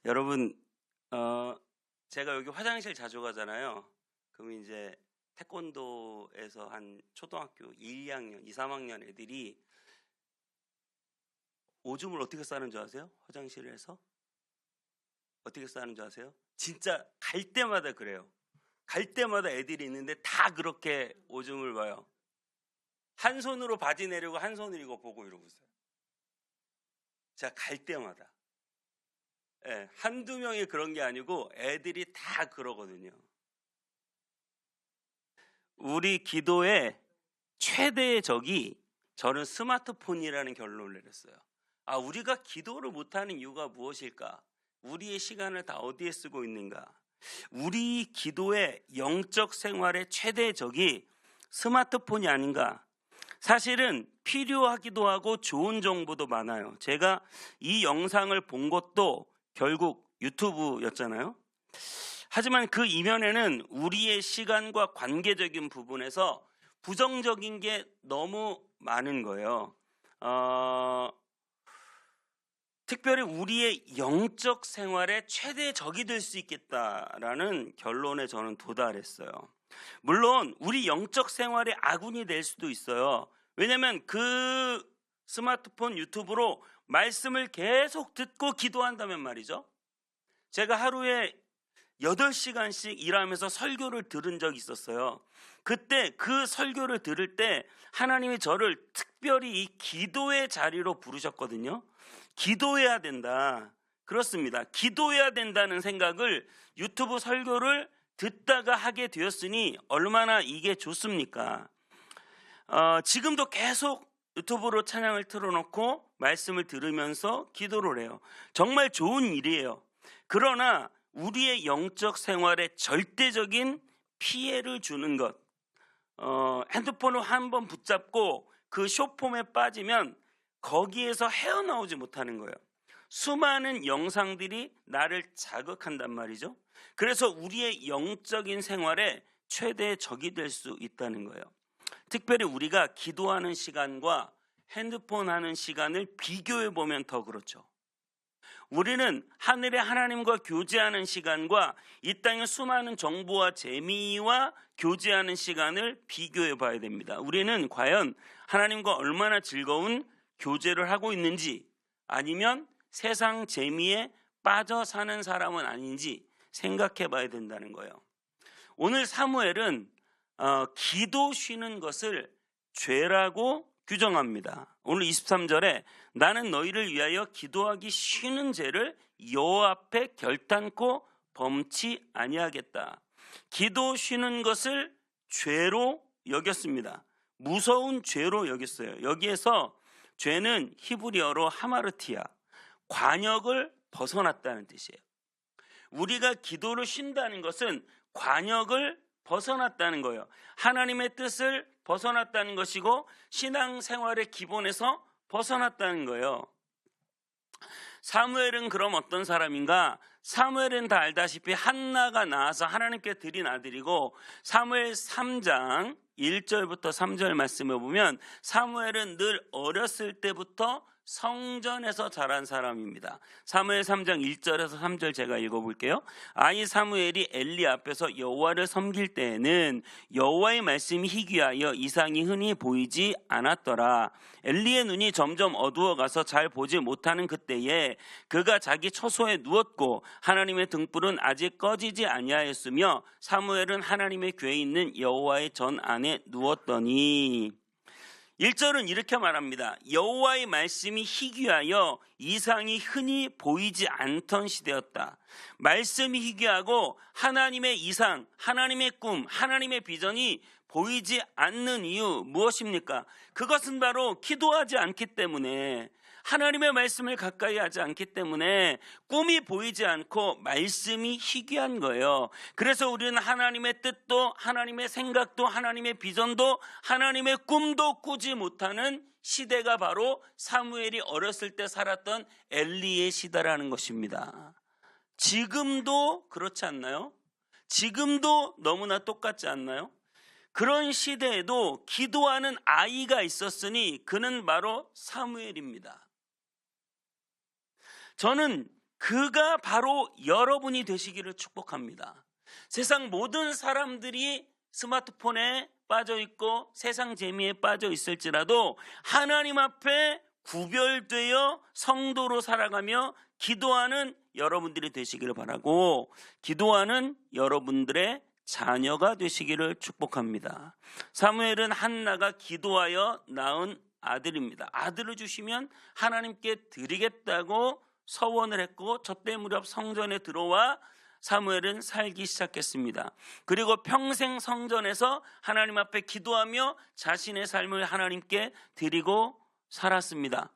여러분, 제가 여기 화장실 자주 가잖아요. 그러면 이제 태권도에서 한 초등학교 1, 2학년, 2, 3학년 애들이 오줌을 어떻게 싸는 줄 아세요? 화장실에서? 어떻게 싸는 줄 아세요? 진짜 갈 때마다 그래요. 갈 때마다 애들이 있는데 다 그렇게 오줌을 봐요. 한 손으로 바지 내리고 한 손으로 이거 보고 이러고 있어요. 제가 갈 때마다. 예, 한두 명이 그런 게 아니고 애들이 다 그러거든요. 우리 기도의 최대의 적이 저는 스마트폰이라는 결론을 내렸어요. 우리가 기도를 못하는 이유가 무엇일까? 우리의 시간을 다 어디에 쓰고 있는가? 우리 기도의 영적 생활의 최대의 적이 스마트폰이 아닌가? 사실은 필요하기도 하고 좋은 정보도 많아요. 제가 이 영상을 본 것도 결국 유튜브였잖아요. 하지만 그 이면에는 우리의 시간과 관계적인 부분에서 부정적인 게 너무 많은 거예요. 특별히 우리의 영적 생활의 최대 적이 될 수 있겠다라는 결론에 저는 도달했어요. 물론 우리 영적 생활의 아군이 될 수도 있어요. 왜냐하면 그 스마트폰 유튜브로 말씀을 계속 듣고 기도한다면 말이죠. 제가 하루에 8시간씩 일하면서 설교를 들은 적이 있었어요. 그때 그 설교를 들을 때 하나님이 저를 특별히 이 기도의 자리로 부르셨거든요. 기도해야 된다. 그렇습니다. 기도해야 된다는 생각을 유튜브 설교를 듣다가 하게 되었으니 얼마나 이게 좋습니까? 지금도 계속 유튜브로 찬양을 틀어놓고 말씀을 들으면서 기도를 해요. 정말 좋은 일이에요. 그러나 우리의 영적 생활에 절대적인 피해를 주는 것, 핸드폰을 한번 붙잡고 그 쇼폼에 빠지면 거기에서 헤어나오지 못하는 거예요. 수많은 영상들이 나를 자극한단 말이죠. 그래서 우리의 영적인 생활에 최대의 적이 될 수 있다는 거예요. 특별히 우리가 기도하는 시간과 핸드폰 하는 시간을 비교해 보면 더 그렇죠. 우리는 하늘의 하나님과 교제하는 시간과 이 땅의 수많은 정보와 재미와 교제하는 시간을 비교해 봐야 됩니다. 우리는 과연 하나님과 얼마나 즐거운 교제를 하고 있는지, 아니면 세상 재미에 빠져 사는 사람은 아닌지 생각해 봐야 된다는 거예요. 오늘 사무엘은 기도 쉬는 것을 죄라고 규정합니다. 오늘 23절에 나는 너희를 위하여 기도하기 쉬는 죄를 여호와 앞에 결단코 범치 아니하겠다. 기도 쉬는 것을 죄로 여겼습니다. 무서운 죄로 여겼어요. 여기에서 죄는 히브리어로 하마르티아, 관역을 벗어났다는 뜻이에요. 우리가 기도를 쉰다는 것은 관역을 벗어났다는 거예요. 하나님의 뜻을 벗어났다는 것이고 신앙생활의 기본에서 벗어났다는 거예요. 사무엘은 그럼 어떤 사람인가? 사무엘은 다 알다시피 한나가 낳아서 하나님께 드린 아들이고, 사무엘 3장 1절부터 3절 말씀을 보면 사무엘은 늘 어렸을 때부터 성전에서 자란 사람입니다. 사무엘 3장 1절에서 3절 제가 읽어볼게요. 아이 사무엘이 엘리 앞에서 여호와를 섬길 때에는 여호와의 말씀이 희귀하여 이상이 흔히 보이지 않았더라. 엘리의 눈이 점점 어두워가서 잘 보지 못하는 그때에 그가 자기 처소에 누웠고 하나님의 등불은 아직 꺼지지 아니하였으며 사무엘은 하나님의 궤에 있는 여호와의 전 안에 누웠더니, 1절은 이렇게 말합니다. 여호와의 말씀이 희귀하여 이상이 흔히 보이지 않던 시대였다. 말씀이 희귀하고 하나님의 이상, 하나님의 꿈, 하나님의 비전이 보이지 않는 이유 무엇입니까? 그것은 바로 기도하지 않기 때문에, 하나님의 말씀을 가까이 하지 않기 때문에 꿈이 보이지 않고 말씀이 희귀한 거예요. 그래서 우리는 하나님의 뜻도, 하나님의 생각도, 하나님의 비전도, 하나님의 꿈도 꾸지 못하는 시대가 바로 사무엘이 어렸을 때 살았던 엘리의 시대라는 것입니다. 지금도 그렇지 않나요? 지금도 너무나 똑같지 않나요? 그런 시대에도 기도하는 아이가 있었으니 그는 바로 사무엘입니다. 저는 그가 바로 여러분이 되시기를 축복합니다. 세상 모든 사람들이 스마트폰에 빠져 있고 세상 재미에 빠져 있을지라도 하나님 앞에 구별되어 성도로 살아가며 기도하는 여러분들이 되시기를 바라고, 기도하는 여러분들의 자녀가 되시기를 축복합니다. 사무엘은 한나가 기도하여 낳은 아들입니다. 아들을 주시면 하나님께 드리겠다고 서원을 했고, 저때 무렵 성전에 들어와 사무엘은 살기 시작했습니다. 그리고 평생 성전에서 하나님 앞에 기도하며 자신의 삶을 하나님께 드리고 살았습니다.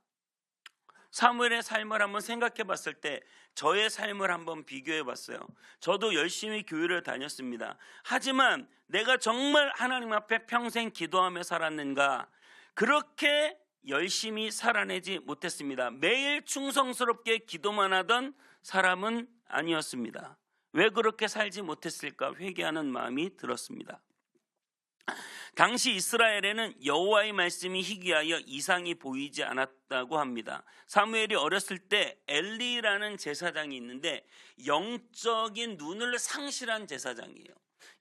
사무엘의 삶을 한번 생각해 봤을 때 저의 삶을 한번 비교해 봤어요. 저도 열심히 교회를 다녔습니다. 하지만 내가 정말 하나님 앞에 평생 기도하며 살았는가? 그렇게 열심히 살아내지 못했습니다. 매일 충성스럽게 기도만 하던 사람은 아니었습니다. 왜 그렇게 살지 못했을까 회개하는 마음이 들었습니다. 당시 이스라엘에는 여호와의 말씀이 희귀하여 이상이 보이지 않았다고 합니다. 사무엘이 어렸을 때 엘리라는 제사장이 있는데 영적인 눈을 상실한 제사장이에요.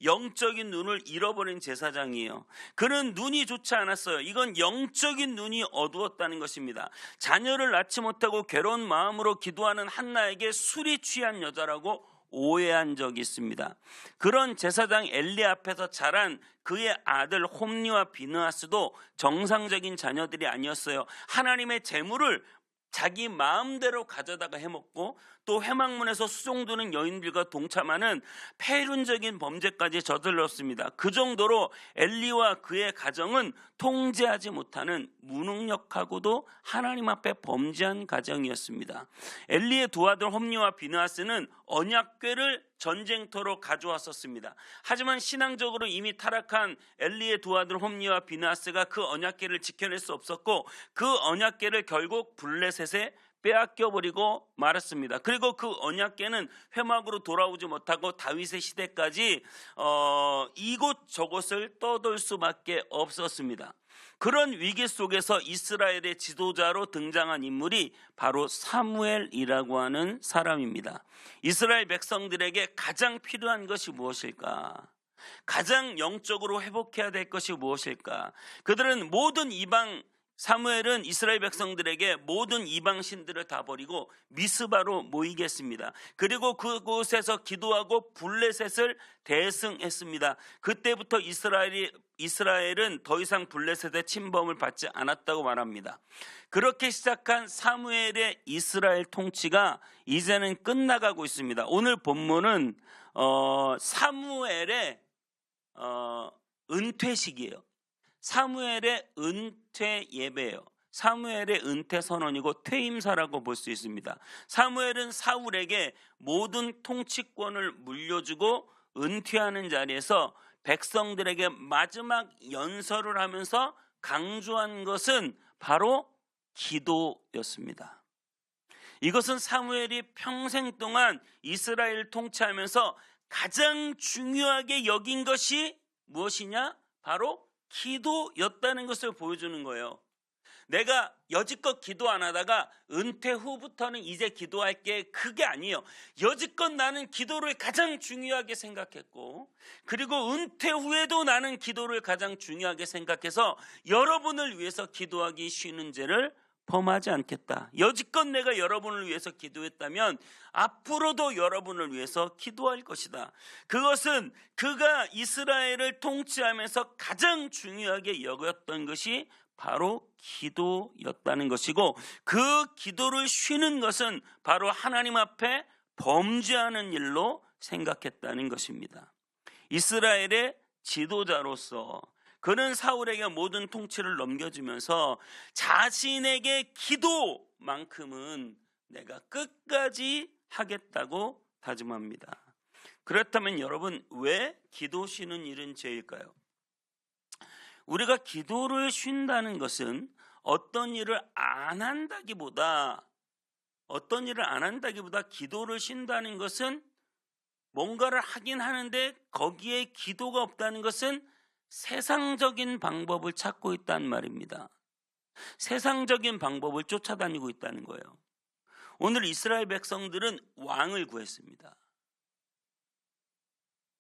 영적인 눈을 잃어버린 제사장이에요. 그는 눈이 좋지 않았어요. 이건 영적인 눈이 어두웠다는 것입니다. 자녀를 낳지 못하고 괴로운 마음으로 기도하는 한나에게 술이 취한 여자라고 오해한 적이 있습니다. 그런 제사장 엘리 앞에서 자란 그의 아들 홈리와 비느하스도 정상적인 자녀들이 아니었어요. 하나님의 재물을 자기 마음대로 가져다가 해먹고 또 회막문에서 수종드는 여인들과 동참하는 폐륜적인 범죄까지 저질렀습니다. 그 정도로 엘리와 그의 가정은 통제하지 못하는 무능력하고도 하나님 앞에 범죄한 가정이었습니다. 엘리의 두 아들 홈리와 비느하스는 언약궤를 전쟁터로 가져왔었습니다. 하지만 신앙적으로 이미 타락한 엘리의 두 아들 홈리와 비느하스가 그 언약궤를 지켜낼 수 없었고 그 언약궤를 결국 블레셋에 빼앗겨버리고 말았습니다. 그리고 그 언약궤는 회막으로 돌아오지 못하고 다윗의 시대까지 이곳저곳을 떠돌 수밖에 없었습니다. 그런 위기 속에서 이스라엘의 지도자로 등장한 인물이 바로 사무엘이라고 하는 사람입니다. 이스라엘 백성들에게 가장 필요한 것이 무엇일까? 가장 영적으로 회복해야 될 것이 무엇일까? 그들은 사무엘은 이스라엘 백성들에게 모든 이방 신들을 다 버리고 미스바로 모이겠습니다. 그리고 그곳에서 기도하고 블레셋을 대승했습니다. 그때부터 이스라엘은 더 이상 블레셋의 침범을 받지 않았다고 말합니다. 그렇게 시작한 사무엘의 이스라엘 통치가 이제는 끝나가고 있습니다. 오늘 본문은 사무엘의 은퇴식이에요. 사무엘의 은퇴 예배예요. 사무엘의 은퇴 선언이고 퇴임사라고 볼 수 있습니다. 사무엘은 사울에게 모든 통치권을 물려주고 은퇴하는 자리에서 백성들에게 마지막 연설을 하면서 강조한 것은 바로 기도였습니다. 이것은 사무엘이 평생 동안 이스라엘을 통치하면서 가장 중요하게 여긴 것이 무엇이냐? 바로 기도였다는 것을 보여주는 거예요. 내가 여지껏 기도 안 하다가 은퇴 후부터는 이제 기도할게, 그게 아니에요. 여지껏 나는 기도를 가장 중요하게 생각했고, 그리고 은퇴 후에도 나는 기도를 가장 중요하게 생각해서 여러분을 위해서 기도하기 쉬는 죄를 범하지 않겠다. 여지껏 내가 여러분을 위해서 기도했다면 앞으로도 여러분을 위해서 기도할 것이다. 그것은 그가 이스라엘을 통치하면서 가장 중요하게 여겼던 것이 바로 기도였다는 것이고, 그 기도를 쉬는 것은 바로 하나님 앞에 범죄하는 일로 생각했다는 것입니다. 이스라엘의 지도자로서 그는 사울에게 모든 통치를 넘겨주면서 자신에게 기도만큼은 내가 끝까지 하겠다고 다짐합니다. 그렇다면 여러분, 왜 기도 쉬는 일은 죄일까요? 우리가 기도를 쉰다는 것은 어떤 일을 안 한다기보다 기도를 쉰다는 것은 뭔가를 하긴 하는데 거기에 기도가 없다는 것은 세상적인 방법을 찾고 있다는 말입니다. 세상적인 방법을 쫓아다니고 있다는 거예요. 오늘 이스라엘 백성들은 왕을 구했습니다.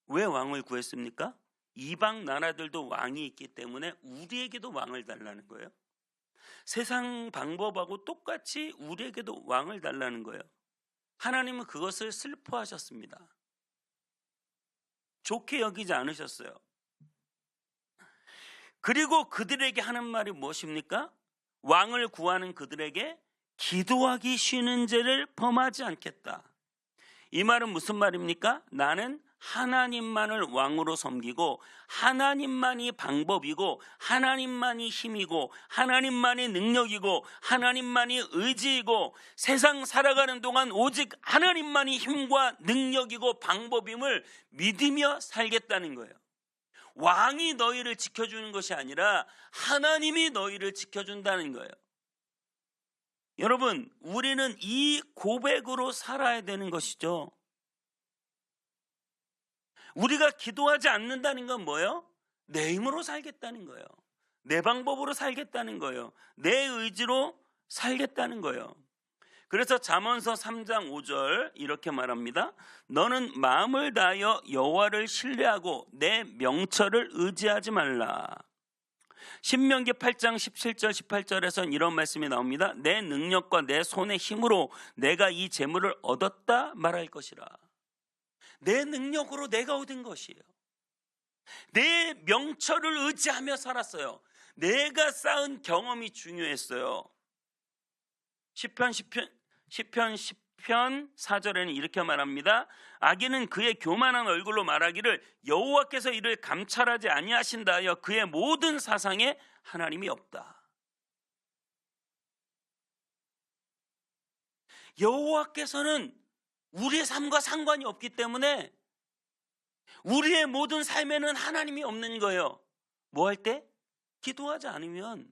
왜 왕을 구했습니까? 이방 나라들도 왕이 있기 때문에 우리에게도 왕을 달라는 거예요. 세상 방법하고 똑같이 우리에게도 왕을 달라는 거예요. 하나님은 그것을 슬퍼하셨습니다. 좋게 여기지 않으셨어요. 그리고 그들에게 하는 말이 무엇입니까? 왕을 구하는 그들에게 기도하기 쉬는 죄를 범하지 않겠다. 이 말은 무슨 말입니까? 나는 하나님만을 왕으로 섬기고 하나님만이 방법이고 하나님만이 힘이고 하나님만이 능력이고 하나님만이 의지이고 세상 살아가는 동안 오직 하나님만이 힘과 능력이고 방법임을 믿으며 살겠다는 거예요. 왕이 너희를 지켜주는 것이 아니라 하나님이 너희를 지켜준다는 거예요. 여러분, 우리는 이 고백으로 살아야 되는 것이죠. 우리가 기도하지 않는다는 건 뭐예요? 내 힘으로 살겠다는 거예요. 내 방법으로 살겠다는 거예요. 내 의지로 살겠다는 거예요. 그래서 잠언서 3장 5절 이렇게 말합니다. 너는 마음을 다하여 여호와를 신뢰하고 내 명철을 의지하지 말라. 신명기 8장 17절 18절에서는 이런 말씀이 나옵니다. 내 능력과 내 손의 힘으로 내가 이 재물을 얻었다 말할 것이라. 내 능력으로 내가 얻은 것이에요. 내 명철을 의지하며 살았어요. 내가 쌓은 경험이 중요했어요. 시편 4절에는 이렇게 말합니다. 악인은 그의 교만한 얼굴로 말하기를 여호와께서 이를 감찰하지 아니하신다 하여 그의 모든 사상에 하나님이 없다. 여호와께서는 우리의 삶과 상관이 없기 때문에 우리의 모든 삶에는 하나님이 없는 거예요. 뭐 할 때? 기도하지 않으면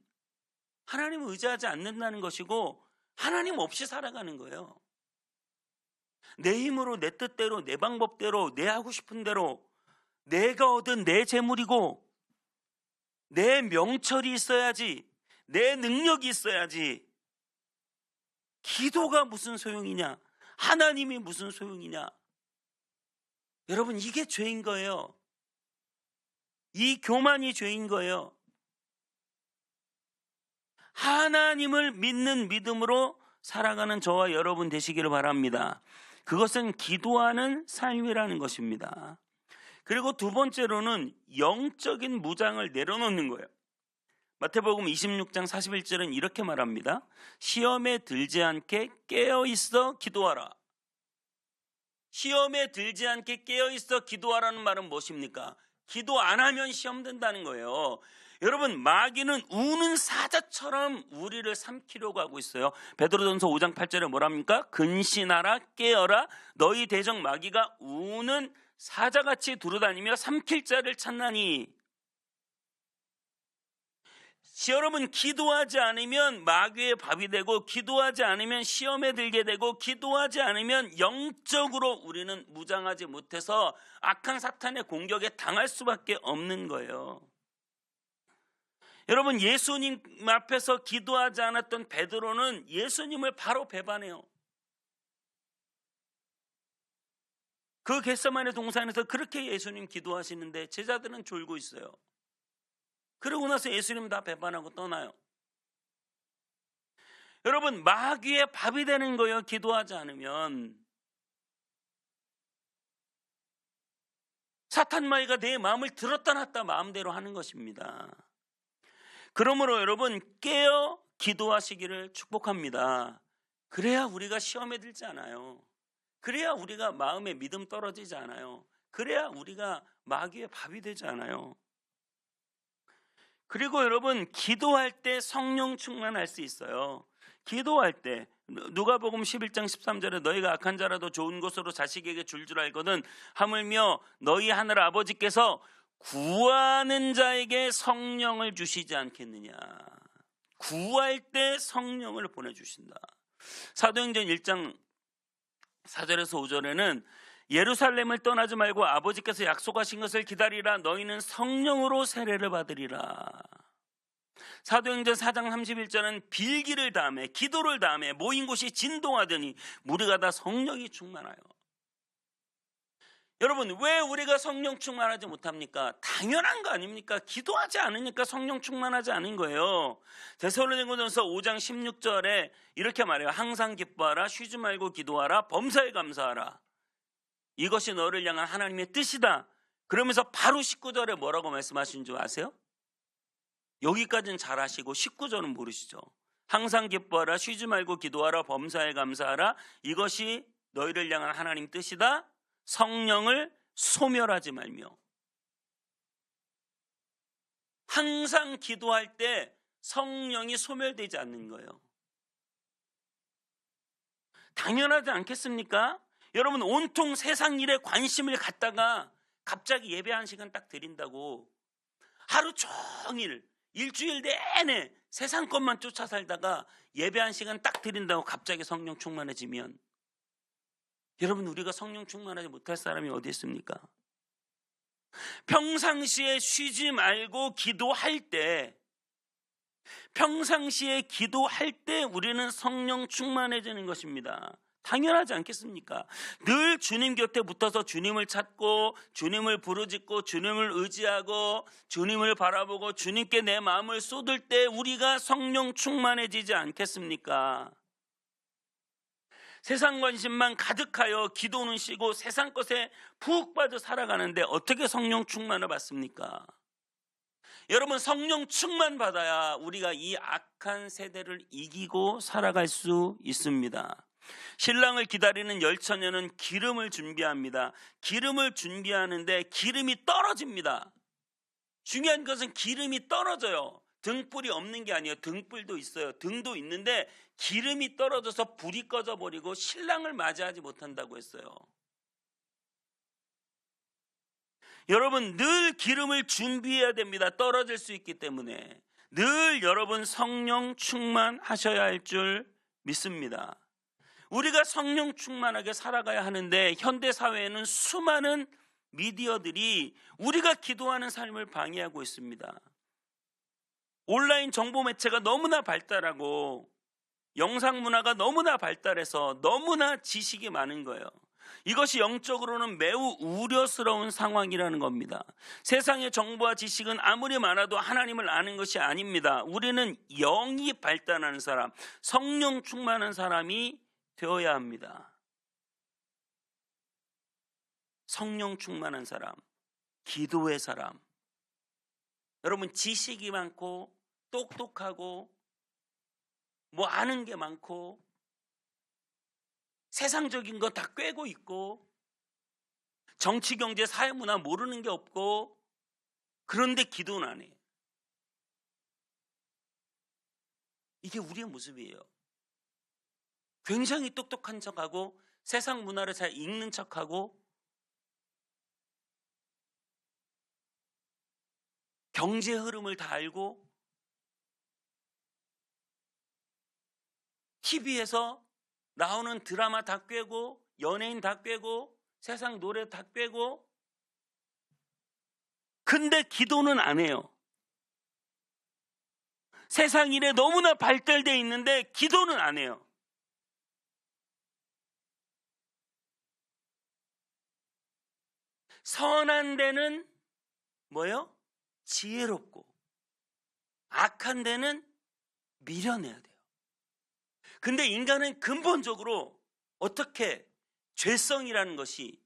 하나님을 의지하지 않는다는 것이고 하나님 없이 살아가는 거예요. 내 힘으로 내 뜻대로 내 방법대로 내 하고 싶은 대로 내가 얻은 내 재물이고 내 명철이 있어야지, 내 능력이 있어야지. 기도가 무슨 소용이냐? 하나님이 무슨 소용이냐? 여러분, 이게 죄인 거예요. 이 교만이 죄인 거예요. 하나님을 믿는 믿음으로 살아가는 저와 여러분 되시기를 바랍니다. 그것은 기도하는 삶이라는 것입니다. 그리고 두 번째로는 영적인 무장을 내려놓는 거예요. 마태복음 26장 41절은 이렇게 말합니다. 시험에 들지 않게 깨어있어 기도하라. 시험에 들지 않게 깨어있어 기도하라는 말은 무엇입니까? 기도 안 하면 시험 든다는 거예요. 여러분, 마귀는 우는 사자처럼 우리를 삼키려고 하고 있어요. 베드로전서 5장 8절에 뭐랍니까? 근신하라 깨어라 너희 대적 마귀가 우는 사자같이 두루다니며 삼킬 자를 찾나니. 여러분, 기도하지 않으면 마귀의 밥이 되고 기도하지 않으면 시험에 들게 되고 기도하지 않으면 영적으로 우리는 무장하지 못해서 악한 사탄의 공격에 당할 수밖에 없는 거예요. 여러분, 예수님 앞에서 기도하지 않았던 베드로는 예수님을 바로 배반해요. 그 겟세마네 동산에서 그렇게 예수님 기도하시는데 제자들은 졸고 있어요. 그러고 나서 예수님 다 배반하고 떠나요. 여러분, 마귀의 밥이 되는 거예요. 기도하지 않으면. 사탄 마귀가 내 마음을 들었다 놨다 마음대로 하는 것입니다. 그러므로 여러분, 깨어 기도하시기를 축복합니다. 그래야 우리가 시험에 들지 않아요. 그래야 우리가 마음의 믿음 떨어지지 않아요. 그래야 우리가 마귀의 밥이 되지 않아요. 그리고 여러분, 기도할 때 성령 충만할 수 있어요. 기도할 때 누가복음 11장 13절에 너희가 악한 자라도 좋은 것으로 자식에게 줄 알거든 하물며 너희 하늘 아버지께서 구하는 자에게 성령을 주시지 않겠느냐. 구할 때 성령을 보내주신다. 사도행전 1장 4절에서 5절에는 예루살렘을 떠나지 말고 아버지께서 약속하신 것을 기다리라. 너희는 성령으로 세례를 받으리라. 사도행전 4장 31절은 빌기를 다음에 기도를 다음에 모인 곳이 진동하더니 무리가 다 성령이 충만하여. 여러분, 왜 우리가 성령 충만하지 못합니까? 당연한 거 아닙니까? 기도하지 않으니까 성령 충만하지 않은 거예요. 데살로니가전서 5장 16절에 이렇게 말해요. 항상 기뻐하라, 쉬지 말고 기도하라, 범사에 감사하라. 이것이 너를 향한 하나님의 뜻이다. 그러면서 바로 19절에 뭐라고 말씀하신 줄 아세요? 여기까지는 잘 아시고 19절은 모르시죠. 항상 기뻐하라, 쉬지 말고 기도하라, 범사에 감사하라. 이것이 너희를 향한 하나님 뜻이다. 성령을 소멸하지 말며. 항상 기도할 때 성령이 소멸되지 않는 거예요. 당연하지 않겠습니까? 여러분, 온통 세상 일에 관심을 갖다가 갑자기 예배 한 시간 딱 드린다고 하루 종일 일주일 내내 세상 것만 쫓아 살다가 예배 한 시간 딱 드린다고 갑자기 성령 충만해지면, 여러분, 우리가 성령 충만하지 못할 사람이 어디 있습니까? 평상시에 쉬지 말고 기도할 때, 평상시에 기도할 때 우리는 성령 충만해지는 것입니다. 당연하지 않겠습니까? 늘 주님 곁에 붙어서 주님을 찾고 주님을 부르짖고 주님을 의지하고 주님을 바라보고 주님께 내 마음을 쏟을 때 우리가 성령 충만해지지 않겠습니까? 세상 관심만 가득하여 기도는 쉬고 세상 것에 푹 빠져 살아가는데 어떻게 성령 충만을 받습니까? 여러분, 성령 충만 받아야 우리가 이 악한 세대를 이기고 살아갈 수 있습니다. 신랑을 기다리는 열처녀는 기름을 준비합니다. 기름을 준비하는데 기름이 떨어집니다. 중요한 것은 기름이 떨어져요. 등불이 없는 게 아니에요. 등불도 있어요. 등도 있는데 기름이 떨어져서 불이 꺼져버리고 신랑을 맞이하지 못한다고 했어요. 여러분, 늘 기름을 준비해야 됩니다. 떨어질 수 있기 때문에. 늘 여러분 성령 충만하셔야 할 줄 믿습니다. 우리가 성령 충만하게 살아가야 하는데 현대 사회에는 수많은 미디어들이 우리가 기도하는 삶을 방해하고 있습니다. 온라인 정보 매체가 너무나 발달하고 영상 문화가 너무나 발달해서 너무나 지식이 많은 거예요. 이것이 영적으로는 매우 우려스러운 상황이라는 겁니다. 세상의 정보와 지식은 아무리 많아도 하나님을 아는 것이 아닙니다. 우리는 영이 발달하는 사람, 성령 충만한 사람이 되어야 합니다. 성령 충만한 사람, 기도의 사람. 여러분, 지식이 많고 똑똑하고 뭐 아는 게 많고 세상적인 거 다 꿰고 있고 정치, 경제, 사회, 문화 모르는 게 없고 그런데 기도는 안 해. 이게 우리의 모습이에요. 굉장히 똑똑한 척하고 세상 문화를 잘 읽는 척하고 경제 흐름을 다 알고 TV에서 나오는 드라마 다 꿰고 연예인 다 꿰고 세상 노래 다 꿰고 근데 기도는 안 해요. 세상 일에 너무나 발달되어 있는데 기도는 안 해요. 선한 데는 뭐예요? 지혜롭고 악한 데는 미련해야 돼요. 근데 인간은 근본적으로 어떻게 죄성이라는 것이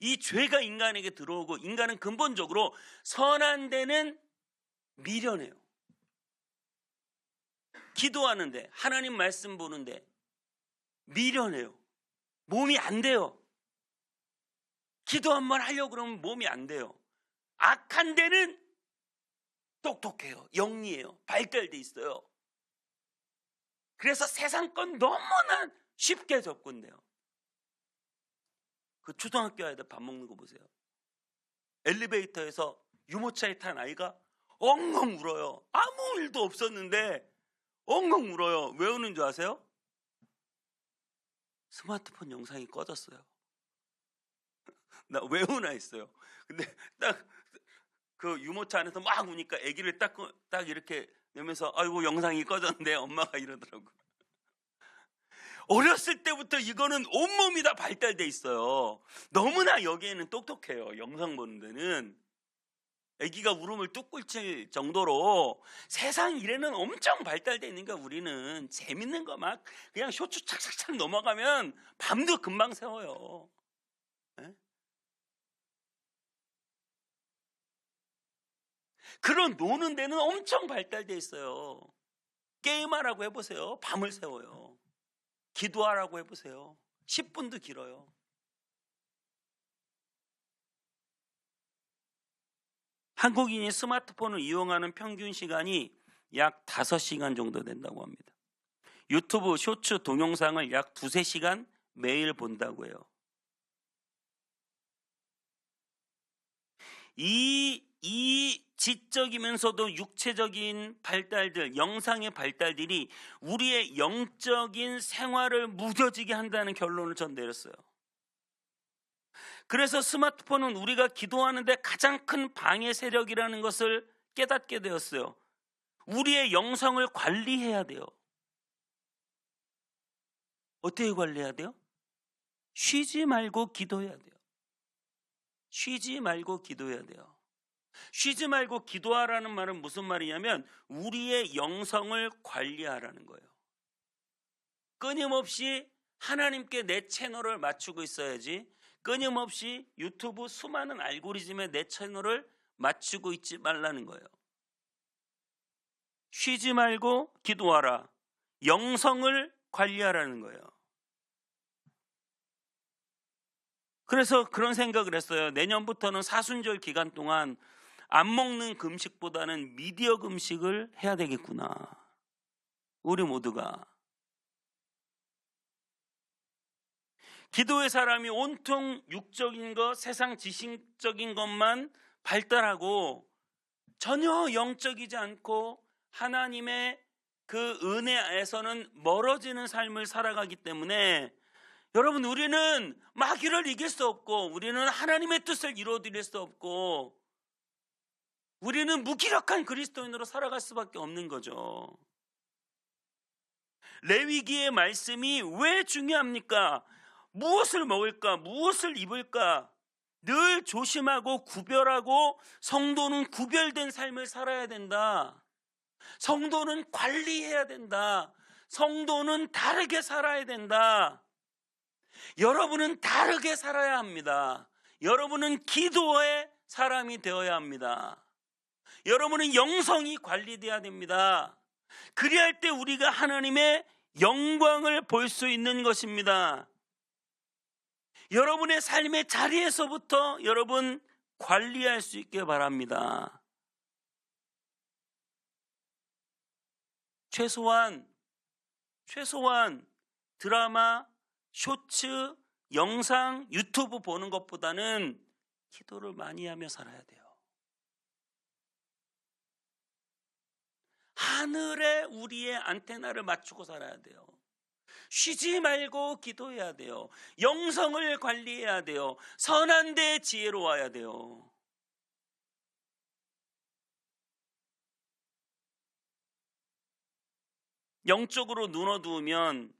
이 죄가 인간에게 들어오고 인간은 근본적으로 선한 데는 미련해요. 기도하는데 하나님 말씀 보는데 미련해요. 몸이 안 돼요. 기도 한번 하려고 그러면 몸이 안 돼요. 악한 데는 똑똑해요. 영리해요. 발달돼 있어요. 그래서 세상 건 너무나 쉽게 접근돼요. 그 초등학교 아이들 밥 먹는 거 보세요. 엘리베이터에서 유모차에 탄 아이가 엉엉 울어요. 아무 일도 없었는데 엉엉 울어요. 왜 우는 줄 아세요? 스마트폰 영상이 꺼졌어요. 나 왜 우나 했어요. 근데 딱 그 유모차 안에서 막 우니까 아기를 딱 이렇게 이러면서 아이고 영상이 꺼졌는데 엄마가 이러더라고. 어렸을 때부터 이거는 온몸이 다 발달돼 있어요. 너무나 여기에는 똑똑해요. 영상 보는 데는. 아기가 울음을 뚝 꿀칠 정도로 세상 일에는 엄청 발달돼 있는 거야. 우리는 재밌는 거 막 그냥 쇼츠 착착착 넘어가면 밤도 금방 새워요. 예? 그런 노는 데는 엄청 발달돼 있어요. 게임하라고 해보세요. 밤을 새워요. 기도하라고 해보세요. 10분도 길어요. 한국인이 스마트폰을 이용하는 평균 시간이 약 5시간 정도 된다고 합니다. 유튜브 쇼츠 동영상을 약 2~3시간 매일 본다고 해요. 이 지적이면서도 육체적인 발달들, 영상의 발달들이 우리의 영적인 생활을 무뎌지게 한다는 결론을 전 내렸어요. 그래서 스마트폰은 우리가 기도하는데 가장 큰 방해 세력이라는 것을 깨닫게 되었어요. 우리의 영성을 관리해야 돼요. 어떻게 관리해야 돼요? 쉬지 말고 기도해야 돼요. 쉬지 말고 기도해야 돼요. 쉬지 말고 기도하라는 말은 무슨 말이냐면 우리의 영성을 관리하라는 거예요. 끊임없이 하나님께 내 채널을 맞추고 있어야지 끊임없이 유튜브 수많은 알고리즘에 내 채널을 맞추고 있지 말라는 거예요. 쉬지 말고 기도하라. 영성을 관리하라는 거예요. 그래서 그런 생각을 했어요. 내년부터는 사순절 기간 동안 안 먹는 금식보다는 미디어 금식을 해야 되겠구나. 우리 모두가. 기도의 사람이 온통 육적인 것, 세상 지식적인 것만 발달하고 전혀 영적이지 않고 하나님의 그 은혜에서는 멀어지는 삶을 살아가기 때문에 여러분, 우리는 마귀를 이길 수 없고 우리는 하나님의 뜻을 이루어드릴 수 없고 우리는 무기력한 그리스도인으로 살아갈 수밖에 없는 거죠. 레위기의 말씀이 왜 중요합니까? 무엇을 먹을까? 무엇을 입을까? 늘 조심하고 구별하고 성도는 구별된 삶을 살아야 된다. 성도는 관리해야 된다. 성도는 다르게 살아야 된다. 여러분은 다르게 살아야 합니다. 여러분은 기도의 사람이 되어야 합니다. 여러분은 영성이 관리되어야 됩니다. 그리할 때 우리가 하나님의 영광을 볼 수 있는 것입니다. 여러분의 삶의 자리에서부터 여러분 관리할 수 있게 바랍니다. 최소한 드라마, 쇼츠, 영상, 유튜브 보는 것보다는 기도를 많이 하며 살아야 돼요. 하늘에 우리의 안테나를 맞추고 살아야 돼요. 쉬지 말고 기도해야 돼요. 영성을 관리해야 돼요. 선한 데 지혜로워야 돼요. 영적으로 눈 어두우면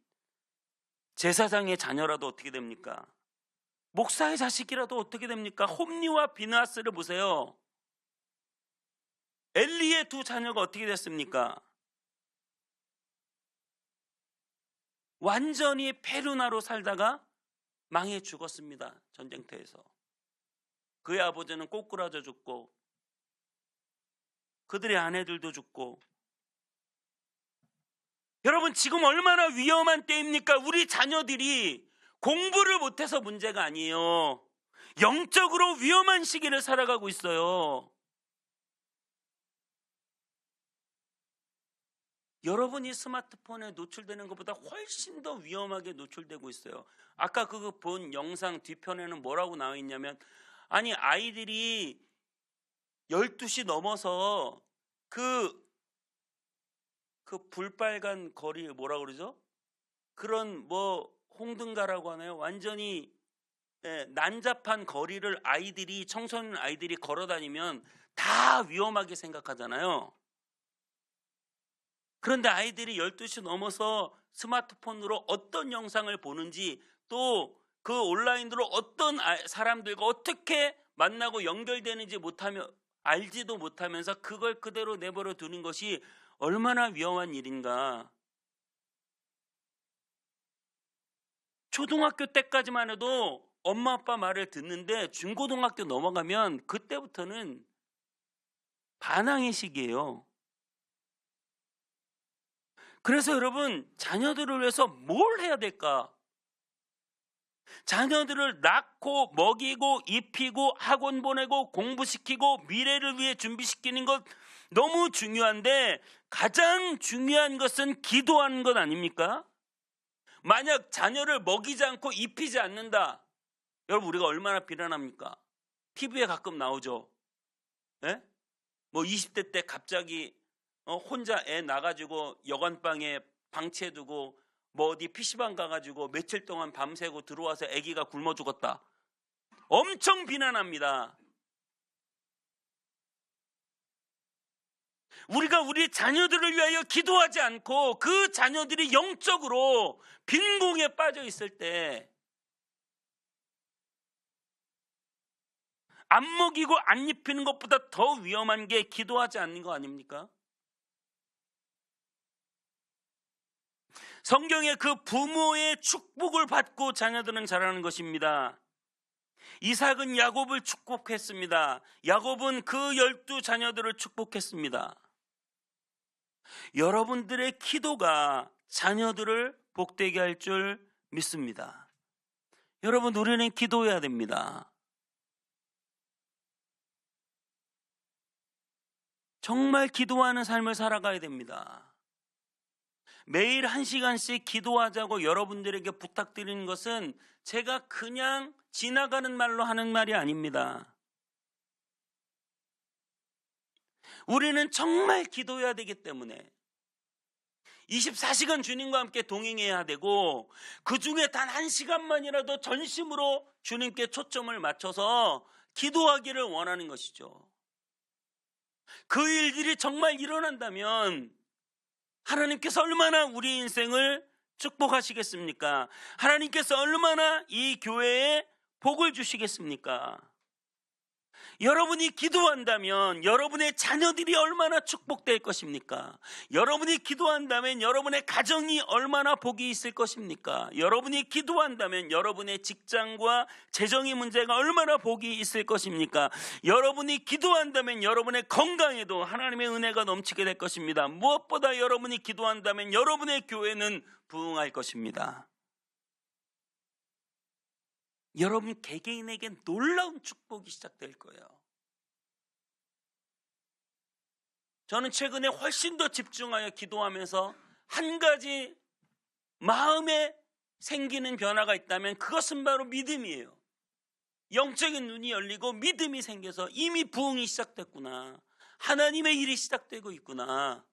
제사장의 자녀라도 어떻게 됩니까? 목사의 자식이라도 어떻게 됩니까? 홈리와 비나스를 보세요. 엘리의 두 자녀가 어떻게 됐습니까? 완전히 페루나로 살다가 망해 죽었습니다. 전쟁터에서. 그의 아버지는 꼬꾸라져 죽고 그들의 아내들도 죽고. 여러분, 지금 얼마나 위험한 때입니까? 우리 자녀들이 공부를 못해서 문제가 아니에요. 영적으로 위험한 시기를 살아가고 있어요. 여러분이 스마트폰에 노출되는 것보다 훨씬 더 위험하게 노출되고 있어요. 아까 그 본 영상 뒤편에는 뭐라고 나와 있냐면, 아니 아이들이 12시 넘어서 그 불빨간 거리 뭐라 그러죠? 그런 뭐 홍등가라고 하나요? 완전히 난잡한 거리를 청소년 아이들이 걸어 다니면 다 위험하게 생각하잖아요. 그런데 아이들이 12시 넘어서 스마트폰으로 어떤 영상을 보는지, 또 그 온라인으로 어떤 사람들과 어떻게 만나고 연결되는지 못하며 알지도 못하면서 그걸 그대로 내버려 두는 것이 얼마나 위험한 일인가. 초등학교 때까지만 해도 엄마 아빠 말을 듣는데 중고등학교 넘어가면 그때부터는 반항의 시기예요. 그래서 여러분, 자녀들을 위해서 뭘 해야 될까? 자녀들을 낳고 먹이고 입히고 학원 보내고 공부시키고 미래를 위해 준비시키는 것 너무 중요한데, 가장 중요한 것은 기도하는 것 아닙니까? 만약 자녀를 먹이지 않고 입히지 않는다, 여러분 우리가 얼마나 비난합니까? TV에 가끔 나오죠. 예? 뭐 20대 때 갑자기 혼자 애 나가지고 여관방에 방치해두고 뭐 어디 PC방 가가지고 며칠 동안 밤새고 들어와서 아기가 굶어 죽었다. 엄청 비난합니다. 우리가 우리 자녀들을 위하여 기도하지 않고 그 자녀들이 영적으로 빈궁에 빠져 있을 때 안 먹이고 안 입히는 것보다 더 위험한 게 기도하지 않는 거 아닙니까? 성경에 그 부모의 축복을 받고 자녀들은 자라는 것입니다. 이삭은 야곱을 축복했습니다. 야곱은 그 12자녀들을 축복했습니다. 여러분들의 기도가 자녀들을 복되게 할 줄 믿습니다. 여러분, 우리는 기도해야 됩니다. 정말 기도하는 삶을 살아가야 됩니다. 매일 1시간씩 기도하자고 여러분들에게 부탁드리는 것은 제가 그냥 지나가는 말로 하는 말이 아닙니다. 우리는 정말 기도해야 되기 때문에 24시간 주님과 함께 동행해야 되고, 그 중에 단 1시간만이라도 전심으로 주님께 초점을 맞춰서 기도하기를 원하는 것이죠. 그 일들이 정말 일어난다면 하나님께서 얼마나 우리 인생을 축복하시겠습니까? 하나님께서 얼마나 이 교회에 복을 주시겠습니까? 여러분이 기도한다면 여러분의 자녀들이 얼마나 축복될 것입니까? 여러분이 기도한다면 여러분의 가정이 얼마나 복이 있을 것입니까? 여러분이 기도한다면 여러분의 직장과 재정의 문제가 얼마나 복이 있을 것입니까? 여러분이 기도한다면 여러분의 건강에도 하나님의 은혜가 넘치게 될 것입니다. 무엇보다 여러분이 기도한다면 여러분의 교회는 부흥할 것입니다. 여러분 개개인에게 놀라운 축복이 시작될 거예요. 저는 최근에 훨씬 더 집중하여 기도하면서 한 가지 마음에 생기는 변화가 있다면 그것은 바로 믿음이에요. 영적인 눈이 열리고 믿음이 생겨서 이미 부흥이 시작됐구나. 하나님의 일이 시작되고 있구나.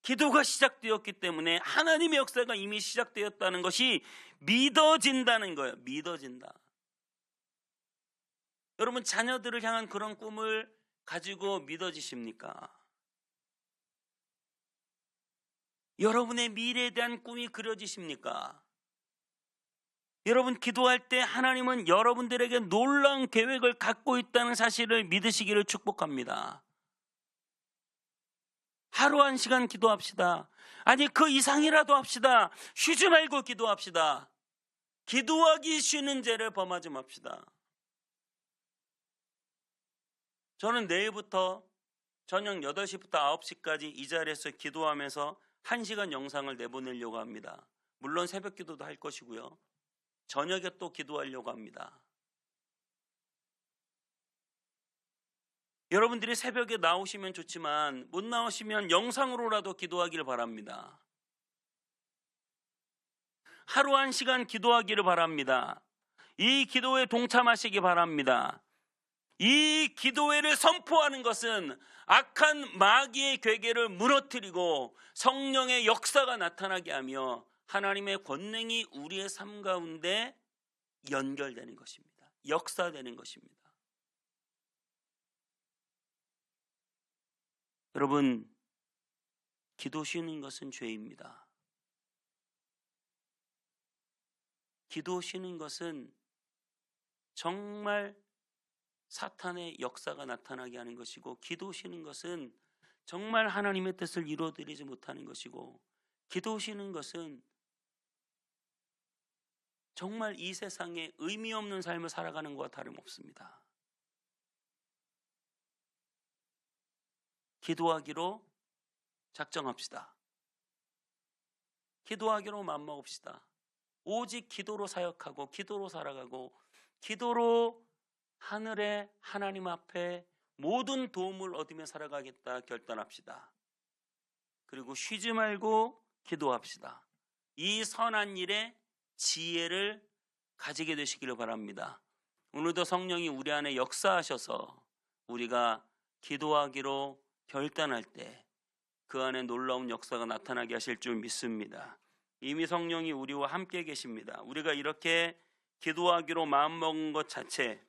기도가 시작되었기 때문에 하나님의 역사가 이미 시작되었다는 것이 믿어진다는 거예요. 믿어진다. 여러분, 자녀들을 향한 그런 꿈을 가지고 믿어지십니까? 여러분의 미래에 대한 꿈이 그려지십니까? 여러분, 기도할 때 하나님은 여러분들에게 놀라운 계획을 갖고 있다는 사실을 믿으시기를 축복합니다. 하루 1시간 기도합시다. 아니, 그 이상이라도 합시다. 쉬지 말고 기도합시다. 기도하기 쉬는 죄를 범하지 맙시다. 저는 내일부터 저녁 8시부터 9시까지 이 자리에서 기도하면서 1시간 영상을 내보내려고 합니다. 물론 새벽 기도도 할 것이고요. 저녁에 또 기도하려고 합니다. 여러분들이 새벽에 나오시면 좋지만 못 나오시면 영상으로라도 기도하기를 바랍니다. 하루 1시간 기도하기를 바랍니다. 이 기도에 동참하시기 바랍니다. 이 기도회를 선포하는 것은 악한 마귀의 괴계를 무너뜨리고 성령의 역사가 나타나게 하며 하나님의 권능이 우리의 삶 가운데 연결되는 것입니다. 역사되는 것입니다. 여러분, 기도 쉬는 것은 죄입니다. 기도 쉬는 것은 정말 사탄의 역사가 나타나게 하는 것이고, 기도 쉬는 것은 정말 하나님의 뜻을 이루어드리지 못하는 것이고, 기도 쉬는 것은 정말 이 세상에 의미 없는 삶을 살아가는 것과 다름없습니다. 기도하기로 작정합시다. 기도하기로 맘먹읍시다. 오직 기도로 사역하고 기도로 살아가고 기도로 하늘의 하나님 앞에 모든 도움을 얻으며 살아가겠다 결단합시다. 그리고 쉬지 말고 기도합시다. 이 선한 일에 지혜를 가지게 되시기를 바랍니다. 오늘도 성령이 우리 안에 역사하셔서 우리가 기도하기로 결단할 때 그 안에 놀라운 역사가 나타나게 하실 줄 믿습니다. 이미 성령이 우리와 함께 계십니다. 우리가 이렇게 기도하기로 마음먹은 것 자체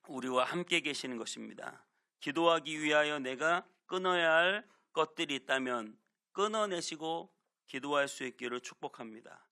우리와 함께 계시는 것입니다. 기도하기 위하여 내가 끊어야 할 것들이 있다면 끊어내시고 기도할 수 있기를 축복합니다.